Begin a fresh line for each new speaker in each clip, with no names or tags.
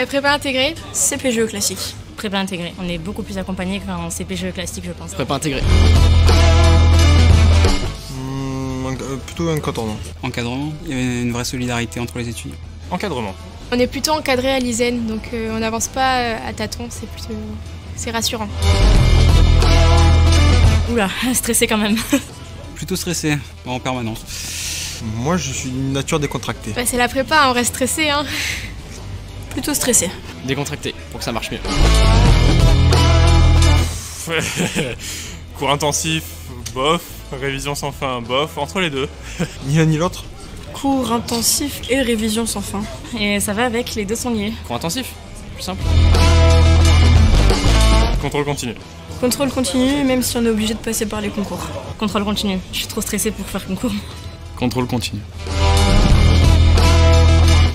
Prépa intégrée.
CPGE classique.
Prépa intégrée. On est beaucoup plus accompagné qu'en CPGE classique, je pense.
Prépa intégrée.
Plutôt encadrement.
Encadrement, il y avait une vraie solidarité entre les étudiants.
Encadrement.
On est plutôt encadré à l'ISEN, donc on n'avance pas à tâtons, c'est rassurant.
Oula, stressé quand même.
Plutôt stressé, en permanence.
Moi, je suis d'une nature décontractée.
Bah, c'est la prépa, on reste stressé. Hein.
Plutôt stressé.
Décontracté, pour que ça marche mieux.
Cours intensif, bof. Révision sans fin, bof. Entre les deux.
Ni l'un ni l'autre.
Cours intensif et révision sans fin.
Et ça va avec, les deux sont liés.
Cours intensif, plus simple.
Contrôle continu.
Contrôle continu, même si on est obligé de passer par les concours.
Contrôle continu. Je suis trop stressée pour faire concours.
Contrôle continu.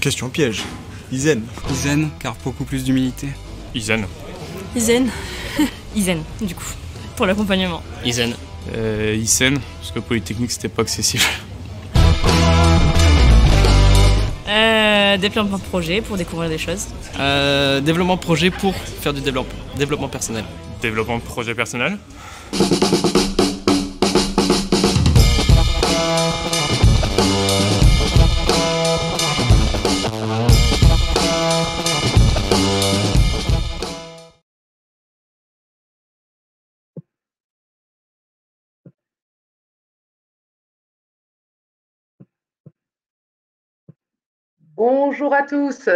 Question piège. ISEN.
ISEN, car beaucoup plus d'humilité.
ISEN.
ISEN.
ISEN, du coup, pour l'accompagnement.
ISEN.
ISEN, parce que Polytechnique c'était pas accessible.
Développement de projet pour découvrir des choses.
Développement de projet pour faire du développement personnel.
Développement de projet personnel.
Bonjour à tous.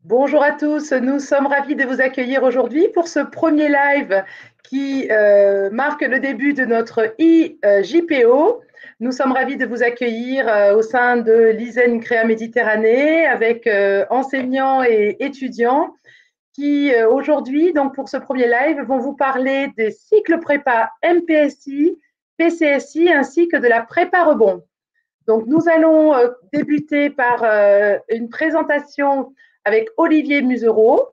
Bonjour à tous. Nous sommes ravis de vous accueillir aujourd'hui pour ce premier live qui marque le début de notre IJPO. Nous sommes ravis de vous accueillir au sein de l'ISEN Créa Méditerranée avec enseignants et étudiants qui aujourd'hui, donc pour ce premier live, vont vous parler des cycles prépa MPSI, PCSI ainsi que de la prépa rebond. Donc, nous allons débuter par une présentation avec Olivier Musereau,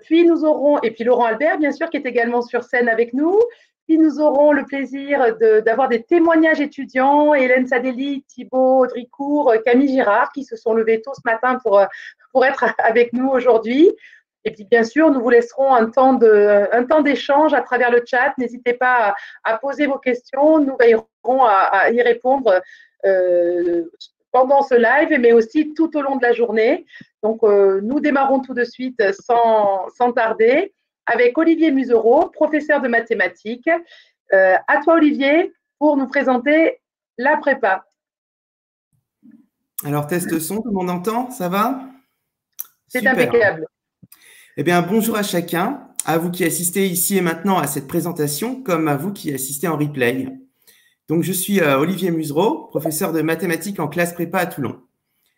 puis nous aurons, et puis Laurent Albert, bien sûr, qui est également sur scène avec nous. Puis nous aurons le plaisir d'avoir des témoignages étudiants, Hélène Sadeli, Thibaut Audricourt, Camille Girard, qui se sont levés tôt ce matin pour être avec nous aujourd'hui. Et puis, bien sûr, nous vous laisserons un temps d'échange à travers le chat. N'hésitez pas à poser vos questions. Nous veillerons à y répondre pendant ce live, mais aussi tout au long de la journée. Donc, nous démarrons tout de suite sans tarder avec Olivier Musereau, professeur de mathématiques. À toi, Olivier, pour nous présenter la prépa.
Alors, test son, tout le monde entend? Ça va?
C'est impeccable.
Eh bien, bonjour à chacun, à vous qui assistez ici et maintenant à cette présentation, comme à vous qui assistez en replay. Donc, je suis Olivier Musereau, professeur de mathématiques en classe prépa à Toulon.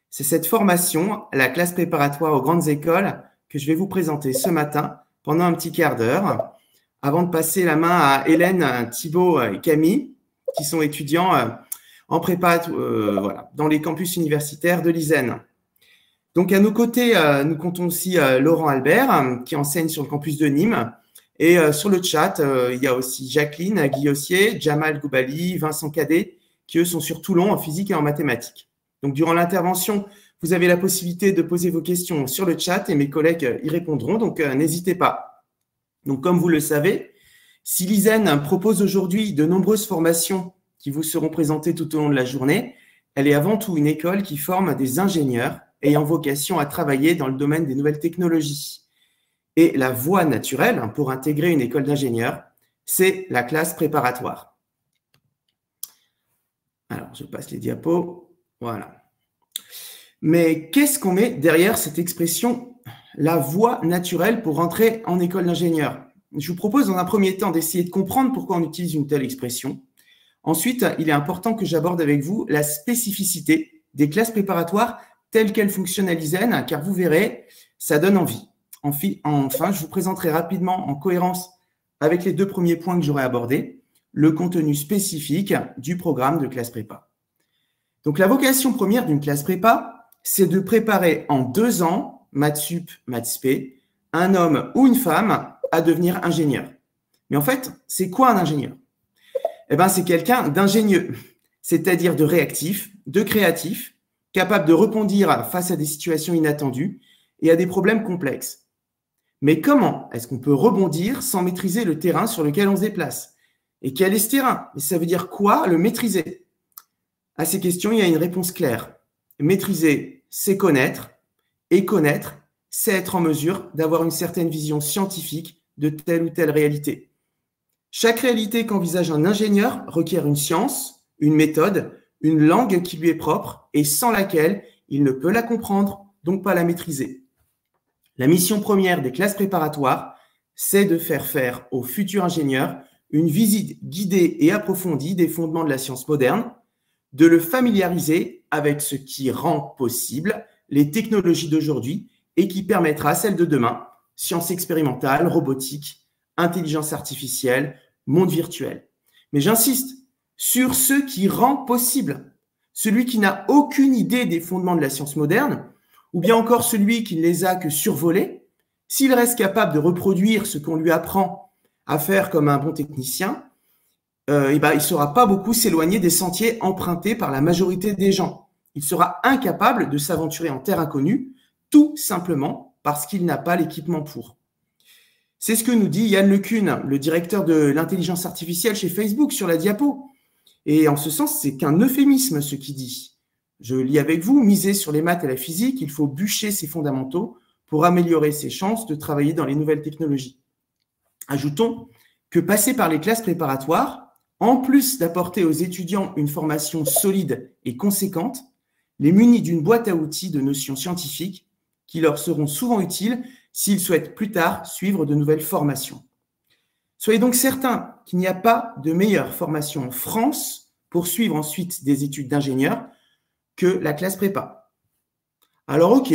C'est cette formation, la classe préparatoire aux grandes écoles, que je vais vous présenter ce matin pendant un petit quart d'heure, avant de passer la main à Hélène, Thibaut et Camille, qui sont étudiants en prépa voilà, dans les campus universitaires de l'ISEN. Donc, à nos côtés, nous comptons aussi Laurent Albert, qui enseigne sur le campus de Nîmes. Et sur le chat, il y a aussi Jacqueline Guillossier, Jamal Goubali, Vincent Cadet, qui eux sont sur Toulon en physique et en mathématiques. Donc, durant l'intervention, vous avez la possibilité de poser vos questions sur le chat et mes collègues y répondront. Donc, n'hésitez pas. Donc, comme vous le savez, si l'ISEN propose aujourd'hui de nombreuses formations qui vous seront présentées tout au long de la journée, elle est avant tout une école qui forme des ingénieurs ayant vocation à travailler dans le domaine des nouvelles technologies. Et la voie naturelle pour intégrer une école d'ingénieurs, c'est la classe préparatoire. Alors, je passe les diapos. Voilà. Mais qu'est-ce qu'on met derrière cette expression, la voie naturelle pour rentrer en école d'ingénieur? Je vous propose dans un premier temps d'essayer de comprendre pourquoi on utilise une telle expression. Ensuite, il est important que j'aborde avec vous la spécificité des classes préparatoires telles qu'elles fonctionnent à l'ISEN, car vous verrez, ça donne envie. Enfin, je vous présenterai rapidement, en cohérence avec les deux premiers points que j'aurai abordés, le contenu spécifique du programme de classe prépa. Donc, la vocation première d'une classe prépa, c'est de préparer en 2 ans, maths sup, maths spé, un homme ou une femme à devenir ingénieur. Mais en fait, c'est quoi un ingénieur? Eh bien, c'est quelqu'un d'ingénieux, c'est-à-dire de réactif, de créatif, capable de rebondir face à des situations inattendues et à des problèmes complexes. Mais comment est-ce qu'on peut rebondir sans maîtriser le terrain sur lequel on se déplace? Et quel est ce terrain? Et ça veut dire quoi, le maîtriser? À ces questions, il y a une réponse claire. Maîtriser, c'est connaître, et connaître, c'est être en mesure d'avoir une certaine vision scientifique de telle ou telle réalité. Chaque réalité qu'envisage un ingénieur requiert une science, une méthode, une langue qui lui est propre et sans laquelle il ne peut la comprendre, donc pas la maîtriser. La mission première des classes préparatoires, c'est de faire aux futurs ingénieurs une visite guidée et approfondie des fondements de la science moderne, de le familiariser avec ce qui rend possible les technologies d'aujourd'hui et qui permettra à celles de demain, sciences expérimentales, robotique, intelligence artificielle, monde virtuel. Mais j'insiste sur ce qui rend possible. Celui qui n'a aucune idée des fondements de la science moderne, ou bien encore celui qui ne les a que survolés, s'il reste capable de reproduire ce qu'on lui apprend à faire comme un bon technicien, il ne saura pas beaucoup s'éloigner des sentiers empruntés par la majorité des gens. Il sera incapable de s'aventurer en terre inconnue, tout simplement parce qu'il n'a pas l'équipement pour. C'est ce que nous dit Yann LeCun, le directeur de l'intelligence artificielle chez Facebook, sur la diapo. Et en ce sens, c'est qu'un euphémisme ce qu'il dit. Je lis avec vous, miser sur les maths et la physique, il faut bûcher ses fondamentaux pour améliorer ses chances de travailler dans les nouvelles technologies. Ajoutons que passer par les classes préparatoires, en plus d'apporter aux étudiants une formation solide et conséquente, les munit d'une boîte à outils de notions scientifiques qui leur seront souvent utiles s'ils souhaitent plus tard suivre de nouvelles formations. Soyez donc certains qu'il n'y a pas de meilleure formation en France pour suivre ensuite des études d'ingénieur que la classe prépa. Alors ok,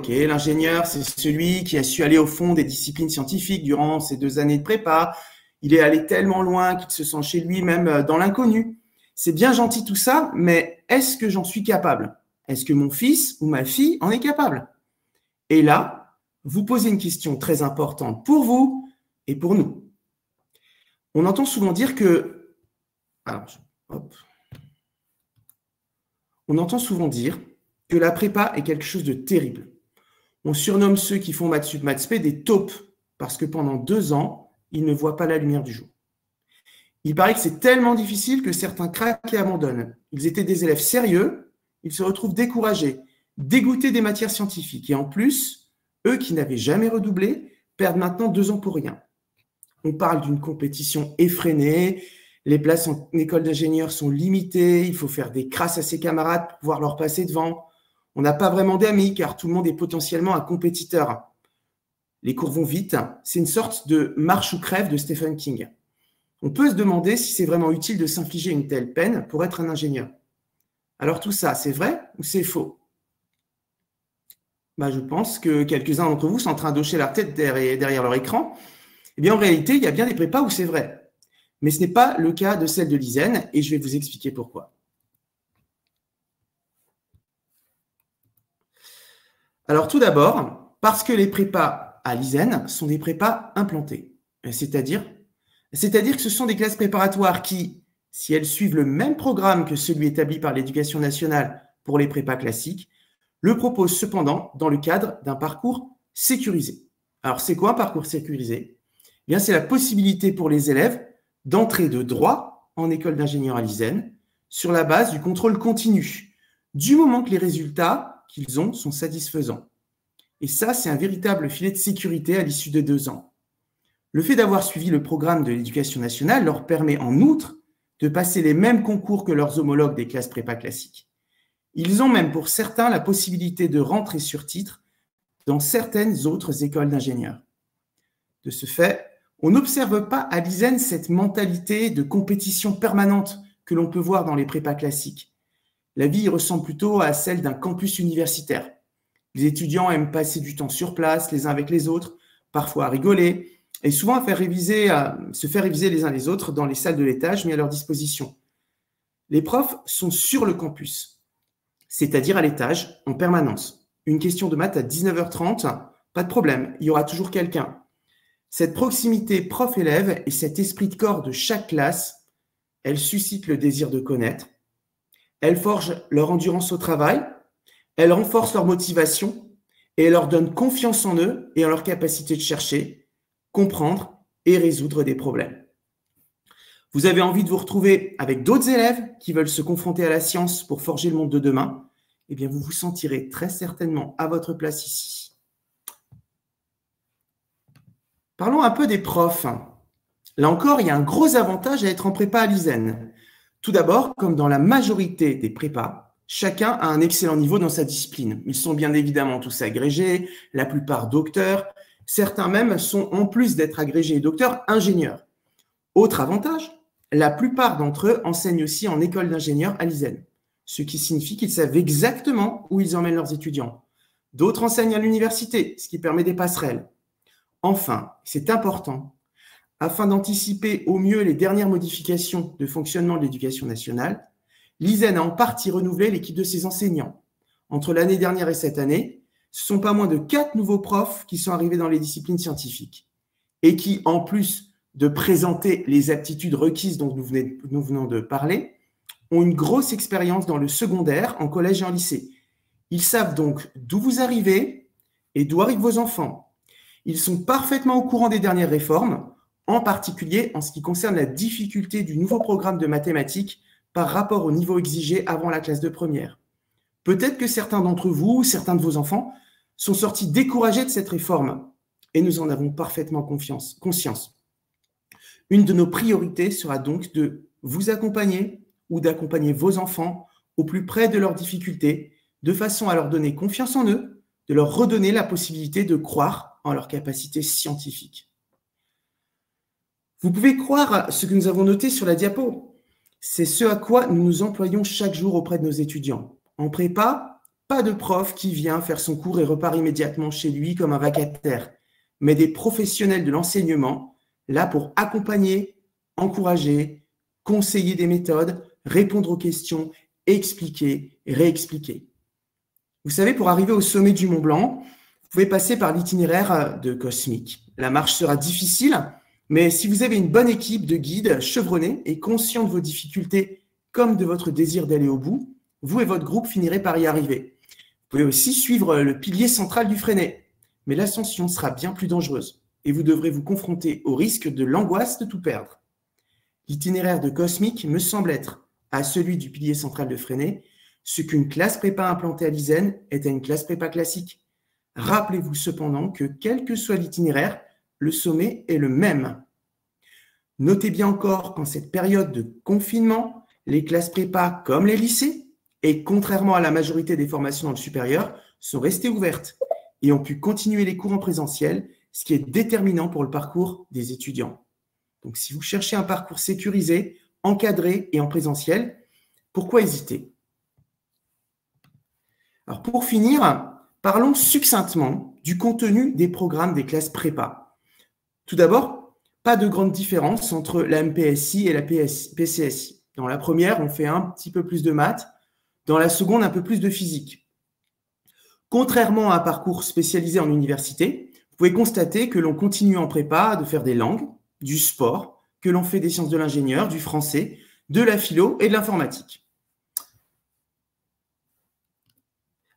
l'ingénieur, c'est celui qui a su aller au fond des disciplines scientifiques durant ces 2 années de prépa. Il est allé tellement loin qu'il se sent chez lui même dans l'inconnu. C'est bien gentil tout ça, mais est-ce que j'en suis capable? Est-ce que mon fils ou ma fille en est capable? Et là, vous posez une question très importante pour vous et pour nous. On entend souvent dire que… On entend souvent dire que la prépa est quelque chose de terrible. On surnomme ceux qui font maths sup, maths spé des taupes parce que pendant 2 ans, ils ne voient pas la lumière du jour. Il paraît que c'est tellement difficile que certains craquent et abandonnent. Ils étaient des élèves sérieux, ils se retrouvent découragés, dégoûtés des matières scientifiques. Et en plus, eux qui n'avaient jamais redoublé perdent maintenant 2 ans pour rien. On parle d'une compétition effrénée, les places en école d'ingénieur sont limitées, il faut faire des crasses à ses camarades pour pouvoir leur passer devant. On n'a pas vraiment d'amis car tout le monde est potentiellement un compétiteur. Les cours vont vite, c'est une sorte de marche ou crève de Stephen King. On peut se demander si c'est vraiment utile de s'infliger une telle peine pour être un ingénieur. Alors tout ça, c'est vrai ou c'est faux? Je pense que quelques-uns d'entre vous sont en train d'hocher leur tête derrière leur écran. Eh bien, en réalité, il y a bien des prépas où c'est vrai. Mais ce n'est pas le cas de celle de l'ISEN et je vais vous expliquer pourquoi. Alors tout d'abord, parce que les prépas à l'ISEN sont des prépas implantés. C'est-à-dire que ce sont des classes préparatoires qui, si elles suivent le même programme que celui établi par l'Éducation nationale pour les prépas classiques, le proposent cependant dans le cadre d'un parcours sécurisé. Alors c'est quoi un parcours sécurisé? Eh bien, c'est la possibilité pour les élèves d'entrer de droit en école d'ingénieur à l'ISEN sur la base du contrôle continu, du moment que les résultats qu'ils ont sont satisfaisants. Et ça, c'est un véritable filet de sécurité à l'issue de 2 ans. Le fait d'avoir suivi le programme de l'Éducation nationale leur permet en outre de passer les mêmes concours que leurs homologues des classes prépa classiques. Ils ont même pour certains la possibilité de rentrer sur titre dans certaines autres écoles d'ingénieurs. De ce fait, on n'observe pas à l'ISEN cette mentalité de compétition permanente que l'on peut voir dans les prépas classiques. La vie ressemble plutôt à celle d'un campus universitaire. Les étudiants aiment passer du temps sur place, les uns avec les autres, parfois à rigoler, et souvent se faire réviser les uns les autres dans les salles de l'étage mis à leur disposition. Les profs sont sur le campus, c'est-à-dire à l'étage, en permanence. Une question de maths à 19h30, pas de problème, il y aura toujours quelqu'un. Cette proximité prof-élève et cet esprit de corps de chaque classe, elle suscite le désir de connaître, elle forge leur endurance au travail, elle renforce leur motivation et elle leur donne confiance en eux et en leur capacité de chercher, comprendre et résoudre des problèmes. Vous avez envie de vous retrouver avec d'autres élèves qui veulent se confronter à la science pour forger le monde de demain, eh bien vous vous sentirez très certainement à votre place ici. Parlons un peu des profs. Là encore, il y a un gros avantage à être en prépa à l'ISEN. Tout d'abord, comme dans la majorité des prépas, chacun a un excellent niveau dans sa discipline. Ils sont bien évidemment tous agrégés, la plupart docteurs. Certains même sont, en plus d'être agrégés et docteurs, ingénieurs. Autre avantage, la plupart d'entre eux enseignent aussi en école d'ingénieurs à l'ISEN, ce qui signifie qu'ils savent exactement où ils emmènent leurs étudiants. D'autres enseignent à l'université, ce qui permet des passerelles. Enfin, c'est important, afin d'anticiper au mieux les dernières modifications de fonctionnement de l'éducation nationale, l'ISEN a en partie renouvelé l'équipe de ses enseignants. Entre l'année dernière et cette année, ce ne sont pas moins de 4 nouveaux profs qui sont arrivés dans les disciplines scientifiques et qui, en plus de présenter les aptitudes requises dont nous venons de parler, ont une grosse expérience dans le secondaire, en collège et en lycée. Ils savent donc d'où vous arrivez et d'où arrivent vos enfants. Ils sont parfaitement au courant des dernières réformes, en particulier en ce qui concerne la difficulté du nouveau programme de mathématiques par rapport au niveau exigé avant la classe de première. Peut-être que certains d'entre vous, certains de vos enfants, sont sortis découragés de cette réforme, et nous en avons parfaitement conscience. Une de nos priorités sera donc de vous accompagner ou d'accompagner vos enfants au plus près de leurs difficultés, de façon à leur donner confiance en eux, de leur redonner la possibilité de croire en leurs capacités scientifiques. Vous pouvez croire ce que nous avons noté sur la diapo. C'est ce à quoi nous nous employons chaque jour auprès de nos étudiants. En prépa, pas de prof qui vient faire son cours et repart immédiatement chez lui comme un vacataire, mais des professionnels de l'enseignement là pour accompagner, encourager, conseiller des méthodes, répondre aux questions, expliquer, réexpliquer. Vous savez, pour arriver au sommet du Mont Blanc, vous pouvez passer par l'itinéraire de Cosmic. La marche sera difficile, mais si vous avez une bonne équipe de guides chevronnés et conscients de vos difficultés comme de votre désir d'aller au bout, vous et votre groupe finirez par y arriver. Vous pouvez aussi suivre le pilier central du Freinet, mais l'ascension sera bien plus dangereuse et vous devrez vous confronter au risque de l'angoisse de tout perdre. L'itinéraire de Cosmic me semble être, à celui du pilier central de Freinet, ce qu'une classe prépa implantée à l'ISEN est à une classe prépa classique. Rappelez-vous cependant que, quel que soit l'itinéraire, le sommet est le même. Notez bien encore qu'en cette période de confinement, les classes prépa, comme les lycées, et contrairement à la majorité des formations dans le supérieur, sont restées ouvertes et ont pu continuer les cours en présentiel, ce qui est déterminant pour le parcours des étudiants. Donc, si vous cherchez un parcours sécurisé, encadré et en présentiel, pourquoi hésiter? Alors, pour finir, parlons succinctement du contenu des programmes des classes prépa. Tout d'abord, pas de grande différence entre la MPSI et la PCSI. Dans la première, on fait un petit peu plus de maths, dans la seconde, un peu plus de physique. Contrairement à un parcours spécialisé en université, vous pouvez constater que l'on continue en prépa de faire des langues, du sport, que l'on fait des sciences de l'ingénieur, du français, de la philo et de l'informatique.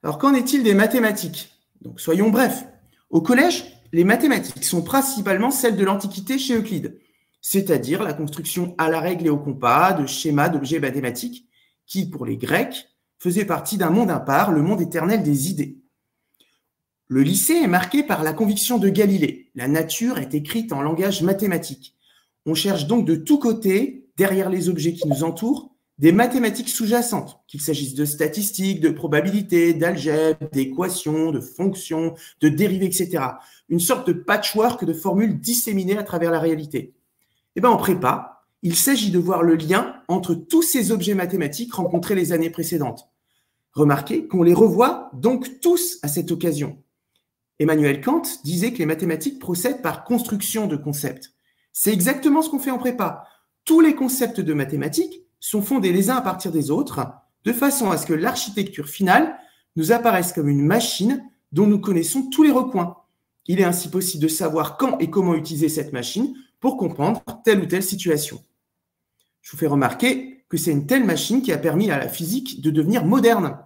Alors, qu'en est-il des mathématiques? Donc, soyons brefs. Au collège, les mathématiques sont principalement celles de l'Antiquité chez Euclide, c'est-à-dire la construction à la règle et au compas de schémas d'objets mathématiques qui, pour les Grecs, faisaient partie d'un monde à part, le monde éternel des idées. Le lycée est marqué par la conviction de Galilée. La nature est écrite en langage mathématique. On cherche donc de tous côtés, derrière les objets qui nous entourent, des mathématiques sous-jacentes, qu'il s'agisse de statistiques, de probabilités, d'algèbre, d'équations, de fonctions, de dérivées, etc. Une sorte de patchwork de formules disséminées à travers la réalité. Et bien en prépa, il s'agit de voir le lien entre tous ces objets mathématiques rencontrés les années précédentes. Remarquez qu'on les revoit donc tous à cette occasion. Emmanuel Kant disait que les mathématiques procèdent par construction de concepts. C'est exactement ce qu'on fait en prépa. Tous les concepts de mathématiques sont fondés les uns à partir des autres, de façon à ce que l'architecture finale nous apparaisse comme une machine dont nous connaissons tous les recoins. Il est ainsi possible de savoir quand et comment utiliser cette machine pour comprendre telle ou telle situation. Je vous fais remarquer que c'est une telle machine qui a permis à la physique de devenir moderne.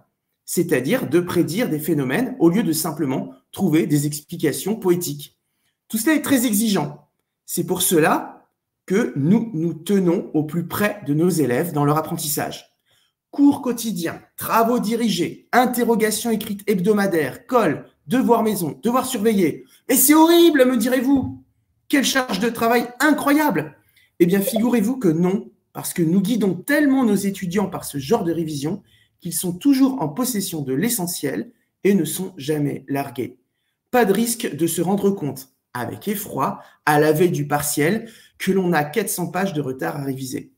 c'est-à-dire de prédire des phénomènes au lieu de simplement trouver des explications poétiques. Tout cela est très exigeant. C'est pour cela que nous nous tenons au plus près de nos élèves dans leur apprentissage. Cours quotidiens, travaux dirigés, interrogations écrites hebdomadaires, colle, devoirs maison, devoirs surveillés. Mais c'est horrible, me direz-vous. Quelle charge de travail incroyable! Eh bien, figurez-vous que non, parce que nous guidons tellement nos étudiants par ce genre de révision qu'ils sont toujours en possession de l'essentiel et ne sont jamais largués. Pas de risque de se rendre compte, avec effroi, à la veille du partiel, que l'on a 400 pages de retard à réviser.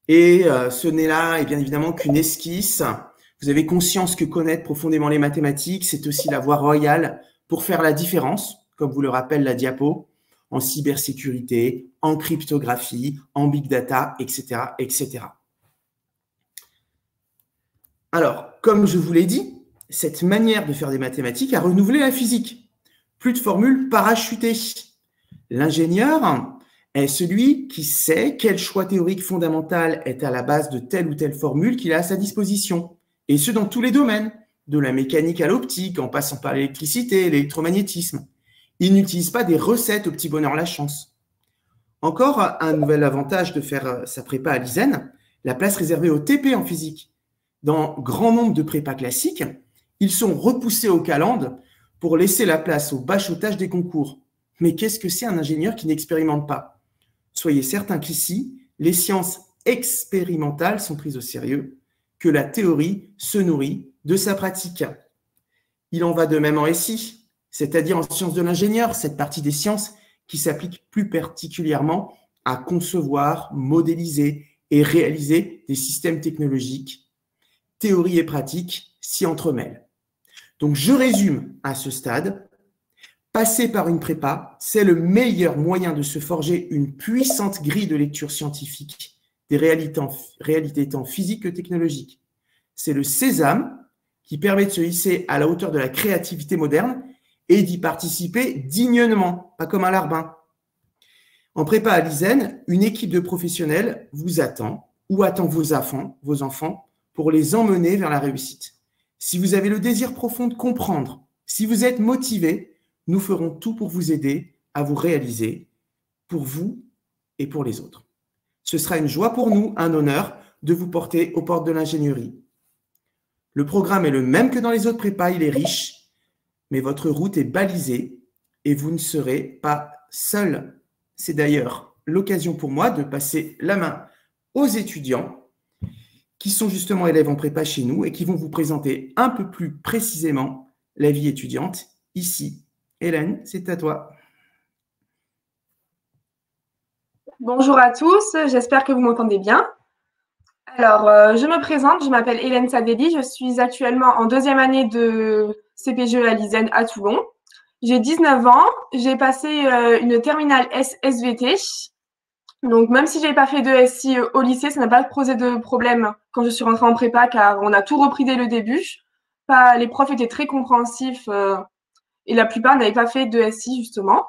Et ce n'est là, et bien évidemment, qu'une esquisse. Vous avez conscience que connaître profondément les mathématiques, c'est aussi la voie royale pour faire la différence, comme vous le rappelle la diapo, en cybersécurité, en cryptographie, en big data, etc., etc. Alors, comme je vous l'ai dit, cette manière de faire des mathématiques a renouvelé la physique. Plus de formules parachutées. L'ingénieur est celui qui sait quel choix théorique fondamental est à la base de telle ou telle formule qu'il a à sa disposition. Et ce, dans tous les domaines, de la mécanique à l'optique, en passant par l'électricité, l'électromagnétisme. Il n'utilise pas des recettes au petit bonheur la chance. Encore un nouvel avantage de faire sa prépa à l'ISEN, la place réservée au TP en physique. Dans grand nombre de prépas classiques, ils sont repoussés au calendes pour laisser la place au bachotage des concours. Mais qu'est-ce que c'est un ingénieur qui n'expérimente pas? Soyez certains qu'ici, les sciences expérimentales sont prises au sérieux, que la théorie se nourrit de sa pratique. Il en va de même en SI, c'est-à-dire en sciences de l'ingénieur, cette partie des sciences qui s'applique plus particulièrement à concevoir, modéliser et réaliser des systèmes technologiques. Théorie et pratique s'y entremêlent. Donc, je résume à ce stade. Passer par une prépa, c'est le meilleur moyen de se forger une puissante grille de lecture scientifique des réalités tant physiques que technologiques. C'est le sésame qui permet de se hisser à la hauteur de la créativité moderne et d'y participer dignement, pas comme un larbin. En prépa à l'ISEN, une équipe de professionnels vous attend ou attend vos enfants pour les emmener vers la réussite. Si vous avez le désir profond de comprendre, si vous êtes motivé, nous ferons tout pour vous aider à vous réaliser, pour vous et pour les autres. Ce sera une joie pour nous, un honneur, de vous porter aux portes de l'ingénierie. Le programme est le même que dans les autres prépas, il est riche, mais votre route est balisée et vous ne serez pas seul. C'est d'ailleurs l'occasion pour moi de passer la main aux étudiants qui sont justement élèves en prépa chez nous et qui vont vous présenter un peu plus précisément la vie étudiante ici. Hélène, c'est à toi.
Bonjour à tous, j'espère que vous m'entendez bien. Alors, je me présente, je m'appelle Hélène Sadeli, je suis actuellement en deuxième année de CPGE à l'ISEN à Toulon. J'ai 19 ans, j'ai passé une terminale SVT. Donc, même si je n'avais pas fait de SI au lycée, ça n'a pas posé de problème quand je suis rentrée en prépa, car on a tout repris dès le début. Les profs étaient très compréhensifs et la plupart n'avaient pas fait de SI, justement.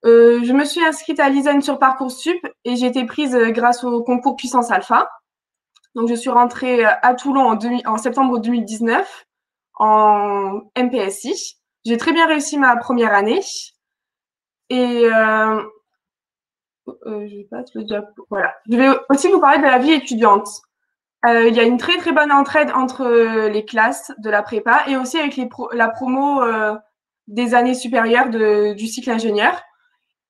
Je me suis inscrite à l'ISEN sur Parcoursup et j'ai été prise grâce au concours Puissance Alpha. Donc, je suis rentrée à Toulon en septembre 2019 en MPSI. J'ai très bien réussi ma première année. Et voilà. Je vais aussi vous parler de la vie étudiante. Il y a une très, très bonne entraide entre les classes de la prépa et aussi avec la promo des années supérieures du cycle ingénieur.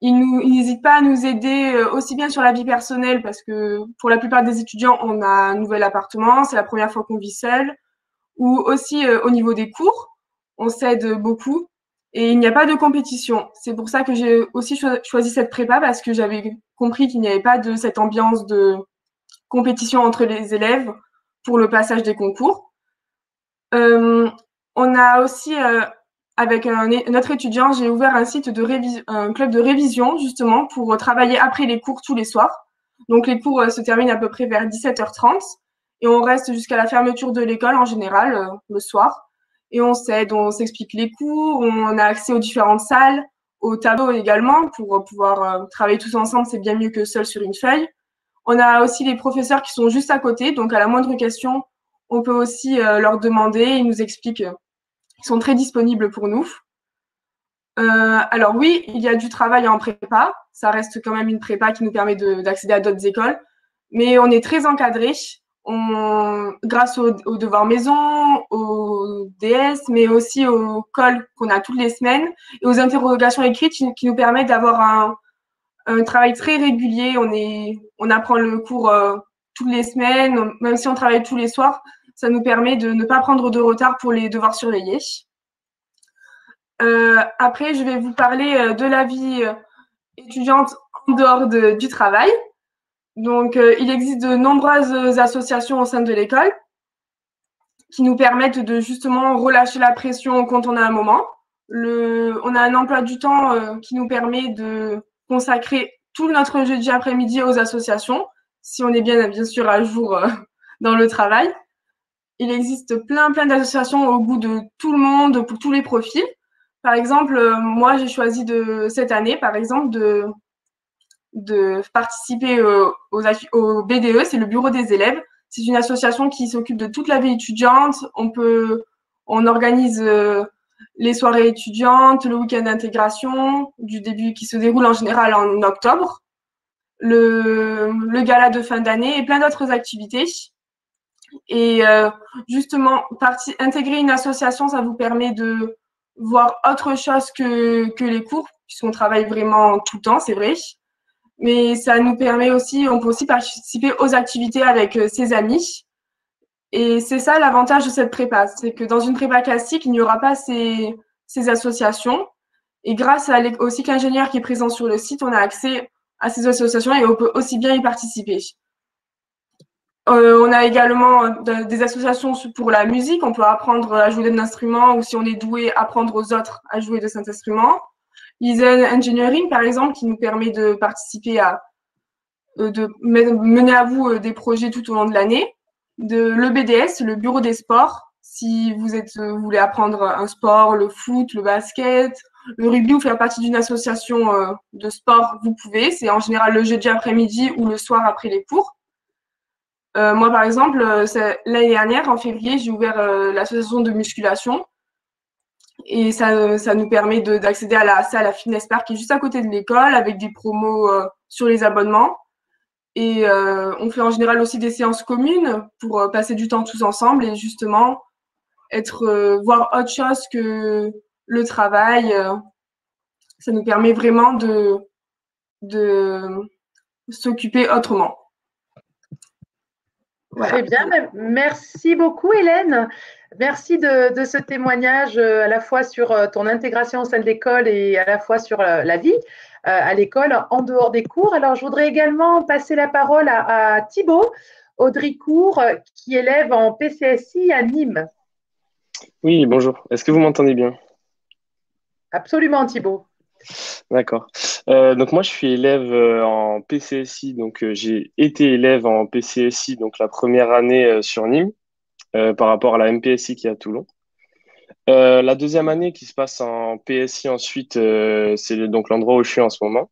Ils n'hésitent pas à nous aider aussi bien sur la vie personnelle parce que pour la plupart des étudiants, on a un nouvel appartement, c'est la première fois qu'on vit seul, ou aussi au niveau des cours, on s'aide beaucoup et il n'y a pas de compétition. C'est pour ça que j'ai aussi choisi cette prépa parce que j'avais compris qu'il n'y avait pas de cette ambiance de compétition entre les élèves pour le passage des concours. On a aussi... avec un autre étudiant, j'ai ouvert un club de révision, justement, pour travailler après les cours tous les soirs. Donc, les cours se terminent à peu près vers 17h30 et on reste jusqu'à la fermeture de l'école, en général, le soir. Et on s'aide, on s'explique les cours, on a accès aux différentes salles, aux tableaux également, pour pouvoir travailler tous ensemble. C'est bien mieux que seul sur une feuille. On a aussi les professeurs qui sont juste à côté. Donc, à la moindre question, on peut aussi leur demander. Ils nous expliquent. Ils sont très disponibles pour nous. Alors oui, il y a du travail en prépa. Ça reste quand même une prépa qui nous permet d'accéder à d'autres écoles. Mais on est très encadré. Grâce aux devoirs maison, aux DS, mais aussi aux calls qu'on a toutes les semaines et aux interrogations écrites qui nous permettent d'avoir un travail très régulier. On apprend le cours toutes les semaines, même si on travaille tous les soirs. Ça nous permet de ne pas prendre de retard pour les devoirs surveillés. Après, je vais vous parler de la vie étudiante en dehors du travail. Donc, il existe de nombreuses associations au sein de l'école qui nous permettent de justement relâcher la pression quand on a un moment. On a un emploi du temps qui nous permet de consacrer tout notre jeudi après-midi aux associations, si on est bien sûr à jour dans le travail. Il existe plein d'associations au goût de tout le monde, pour tous les profils. Par exemple, moi, j'ai choisi cette année, par exemple, de participer au BDE, c'est le bureau des élèves. C'est une association qui s'occupe de toute la vie étudiante. On organise les soirées étudiantes, le week-end d'intégration, qui se déroule en général en octobre, le gala de fin d'année et plein d'autres activités. Et justement, intégrer une association, ça vous permet de voir autre chose que les cours, puisqu'on travaille vraiment tout le temps, c'est vrai. Mais ça nous permet aussi, on peut aussi participer aux activités avec ses amis. Et c'est ça l'avantage de cette prépa, c'est que dans une prépa classique, il n'y aura pas ces associations. Et grâce au cycle ingénieur qui est présent sur le site, on a accès à ces associations et on peut aussi bien y participer. On a également des associations pour la musique. On peut apprendre à jouer d'un instrument ou si on est doué, apprendre aux autres à jouer de cet instrument. Eisen Engineering, par exemple, qui nous permet de participer de mener à bout des projets tout au long de l'année. Le BDS, le bureau des sports, si vous voulez apprendre un sport, le foot, le basket, le rugby ou faire partie d'une association de sport, vous pouvez. C'est en général le jeudi après-midi ou le soir après les cours. Moi, par exemple, l'année dernière, en février, j'ai ouvert l'association de musculation. Et ça nous permet d'accéder à la salle à Fitness Park qui est juste à côté de l'école avec des promos sur les abonnements. Et on fait en général aussi des séances communes pour passer du temps tous ensemble et justement voir autre chose que le travail. Ça nous permet vraiment de s'occuper autrement.
Voilà. Très bien, merci beaucoup Hélène. Merci de ce témoignage à la fois sur ton intégration au sein de l'école et à la fois sur la vie à l'école en dehors des cours. Alors, je voudrais également passer la parole à Thibaut Audricourt, qui est élève en PCSI à Nîmes.
Oui, bonjour. Est-ce que vous m'entendez bien?
Absolument, Thibaut.
D'accord. Donc moi, je suis élève en PCSI. Donc j'ai été élève en PCSI donc la première année sur Nîmes par rapport à la MPSI qui est à Toulon. La deuxième année qui se passe en PSI ensuite, c'est donc l'endroit où je suis en ce moment.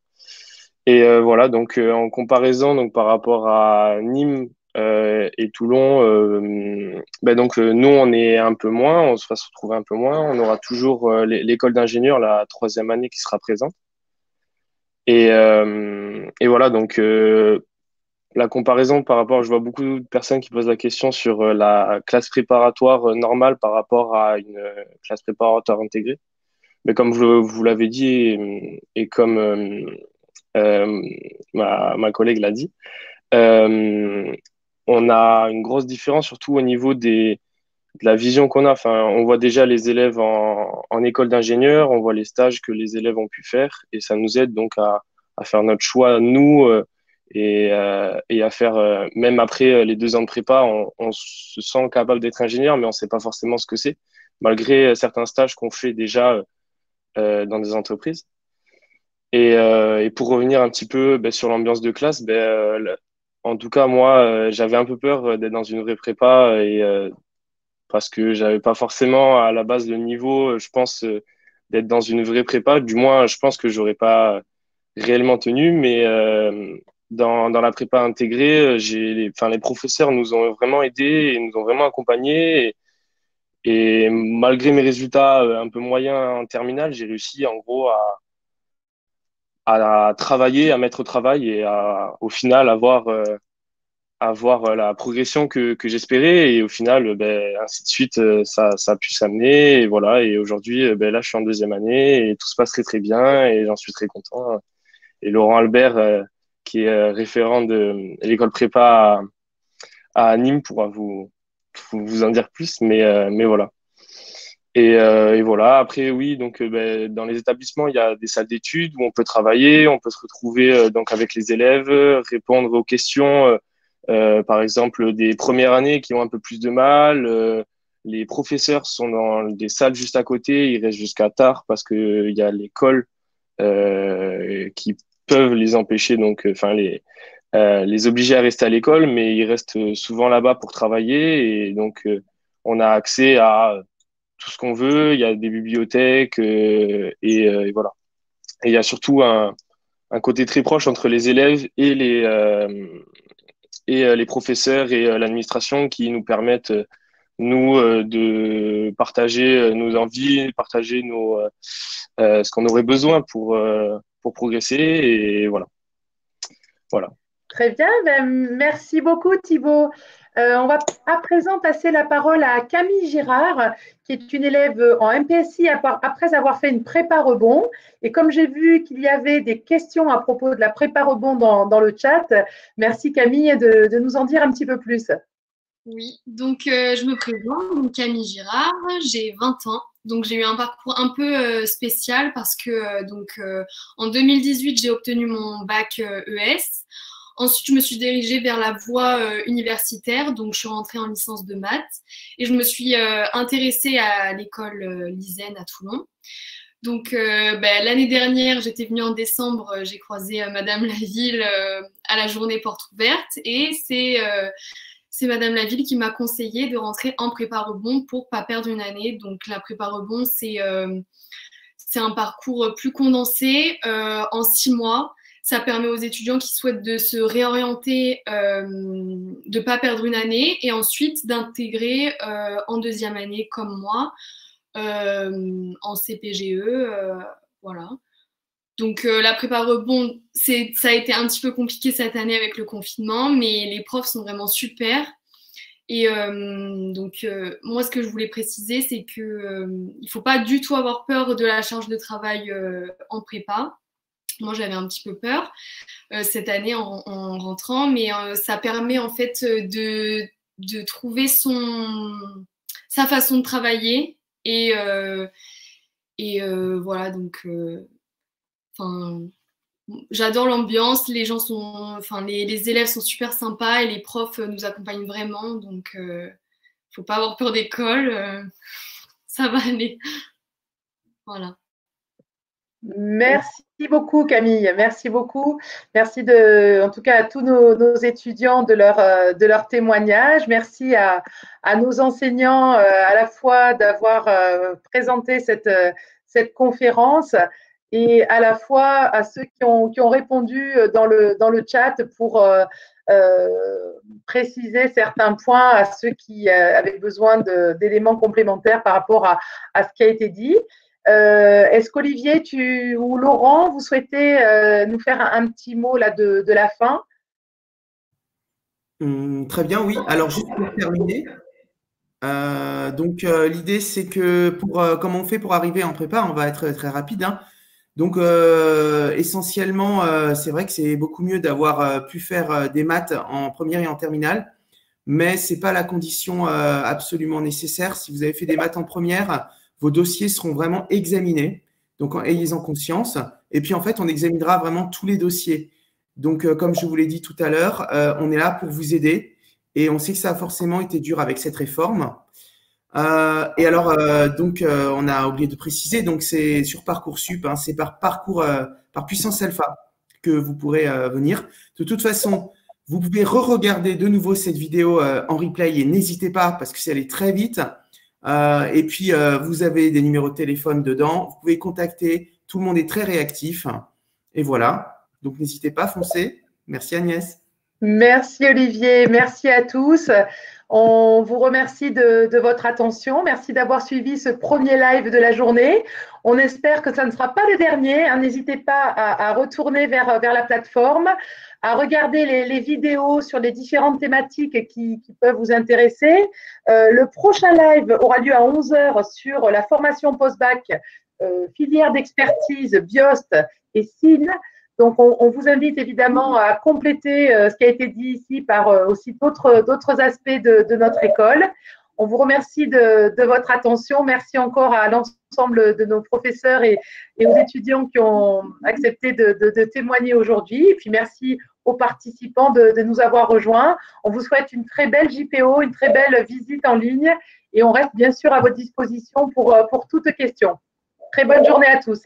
Et voilà, donc en comparaison donc par rapport à Nîmes et Toulon, donc nous on est un peu moins, on va se retrouver un peu moins. On aura toujours l'école d'ingénieur la troisième année qui sera présente. Et voilà, donc la comparaison par rapport, je vois beaucoup de personnes qui posent la question sur la classe préparatoire normale par rapport à une classe préparatoire intégrée. Mais comme vous l'avez dit et comme ma collègue l'a dit, on a une grosse différence, surtout au niveau de la vision qu'on a. Enfin, on voit déjà les élèves en école d'ingénieur, on voit les stages que les élèves ont pu faire, et ça nous aide donc à faire notre choix, nous, et à faire, même après les 2 ans de prépa, on se sent capable d'être ingénieur, mais on ne sait pas forcément ce que c'est, malgré certains stages qu'on fait déjà dans des entreprises. Et pour revenir un petit peu sur l'ambiance de classe, en tout cas, moi, j'avais un peu peur d'être dans une vraie prépa parce que j'avais pas forcément à la base le niveau, je pense, d'être dans une vraie prépa. Du moins, je pense que j'aurais pas réellement tenu, dans la prépa intégrée, les professeurs nous ont vraiment aidés et nous ont vraiment accompagnés. Et malgré mes résultats un peu moyens en terminale, j'ai réussi en gros à travailler, à mettre au travail et au final avoir la progression que j'espérais. Et au final, ainsi de suite, ça a pu s'amener. Et voilà. Et aujourd'hui, là, je suis en deuxième année et tout se passe très, très bien et j'en suis très content. Et Laurent Albert, qui est référent de l'école prépa à Nîmes, pourra vous en dire plus. Mais voilà. Et voilà. Après, oui, donc dans les établissements, il y a des salles d'études où on peut travailler, on peut se retrouver donc avec les élèves, répondre aux questions, par exemple des premières années qui ont un peu plus de mal. Les professeurs sont dans des salles juste à côté, ils restent jusqu'à tard parce que il y a l'école qui peuvent les empêcher, donc enfin les obliger à rester à l'école, mais ils restent souvent là-bas pour travailler et donc on a accès à tout ce qu'on veut, il y a des bibliothèques et voilà. Et il y a surtout un côté très proche entre les élèves et les professeurs et l'administration qui nous permettent, nous, de partager nos envies, partager ce qu'on aurait besoin pour progresser. Et voilà. Voilà.
Très bien, merci beaucoup Thibaut. On va à présent passer la parole à Camille Girard, qui est une élève en MPSI après avoir fait une prépa rebond. Et comme j'ai vu qu'il y avait des questions à propos de la prépa rebond dans le chat, merci Camille de nous en dire un petit peu plus.
Oui, donc je me présente, donc Camille Girard, j'ai 20 ans. Donc j'ai eu un parcours un peu spécial parce que en 2018, j'ai obtenu mon bac ES. Ensuite, je me suis dirigée vers la voie universitaire, donc je suis rentrée en licence de maths et je me suis intéressée à l'école Lysen à Toulon. Donc l'année dernière, j'étais venue en décembre, j'ai croisé Madame Laville à la journée porte ouverte et c'est Madame Laville qui m'a conseillé de rentrer en prépa rebond pour pas perdre une année. Donc la prépa rebond, c'est un parcours plus condensé en 6 mois. Ça permet aux étudiants qui souhaitent de se réorienter, de ne pas perdre une année et ensuite d'intégrer en deuxième année comme moi en CPGE. Voilà. Donc la prépa rebond, ça a été un petit peu compliqué cette année avec le confinement, mais les profs sont vraiment super. Et moi, ce que je voulais préciser, c'est qu'il ne faut pas du tout avoir peur de la charge de travail en prépa. Moi, j'avais un petit peu peur cette année en rentrant, mais ça permet en fait de trouver sa façon de travailler. Et voilà, donc j'adore l'ambiance, les gens les élèves sont super sympas et les profs nous accompagnent vraiment, donc faut pas avoir peur d'école, ça va aller. Voilà.
Merci beaucoup Camille, merci beaucoup. Merci en tout cas à tous nos étudiants de leur témoignage. Merci à nos enseignants à la fois d'avoir présenté cette conférence et à la fois à ceux qui ont répondu dans le chat pour préciser certains points à ceux qui avaient besoin d'éléments complémentaires par rapport à ce qui a été dit. Est-ce qu'Olivier ou Laurent, vous souhaitez nous faire un petit mot là de la fin?
Très bien, oui. Alors, juste pour terminer, l'idée, c'est que comment on fait pour arriver en prépa, on va être très rapide, hein. Donc, essentiellement, c'est vrai que c'est beaucoup mieux d'avoir pu faire des maths en première et en terminale, mais ce n'est pas la condition absolument nécessaire. Si vous avez fait des maths en première, vos dossiers seront vraiment examinés, donc ayez-en conscience. Et puis, en fait, on examinera vraiment tous les dossiers. Donc, comme je vous l'ai dit tout à l'heure, on est là pour vous aider. Et on sait que ça a forcément été dur avec cette réforme. On a oublié de préciser, donc c'est sur Parcoursup, hein, c'est par Puissance Alpha que vous pourrez venir. De toute façon, vous pouvez re-regarder de nouveau cette vidéo en replay et n'hésitez pas parce que c'est allé très vite. Et puis, vous avez des numéros de téléphone dedans. Vous pouvez contacter. Tout le monde est très réactif. Et voilà. Donc, n'hésitez pas, foncez. Merci Agnès.
Merci Olivier, merci à tous. On vous remercie de votre attention. Merci d'avoir suivi ce premier live de la journée. On espère que ça ne sera pas le dernier. N'hésitez pas à retourner vers la plateforme, à regarder les vidéos sur les différentes thématiques qui peuvent vous intéresser. Le prochain live aura lieu à 11 h sur la formation post-bac, filière d'expertise, BIOST et SIN. Donc, on vous invite évidemment à compléter ce qui a été dit ici par aussi d'autres aspects de notre école. On vous remercie de votre attention. Merci encore à l'ensemble de nos professeurs et aux étudiants qui ont accepté de témoigner aujourd'hui. Et puis, merci aux participants de nous avoir rejoints. On vous souhaite une très belle JPO, une très belle visite en ligne et on reste bien sûr à votre disposition pour toute question. Très bonne journée à tous.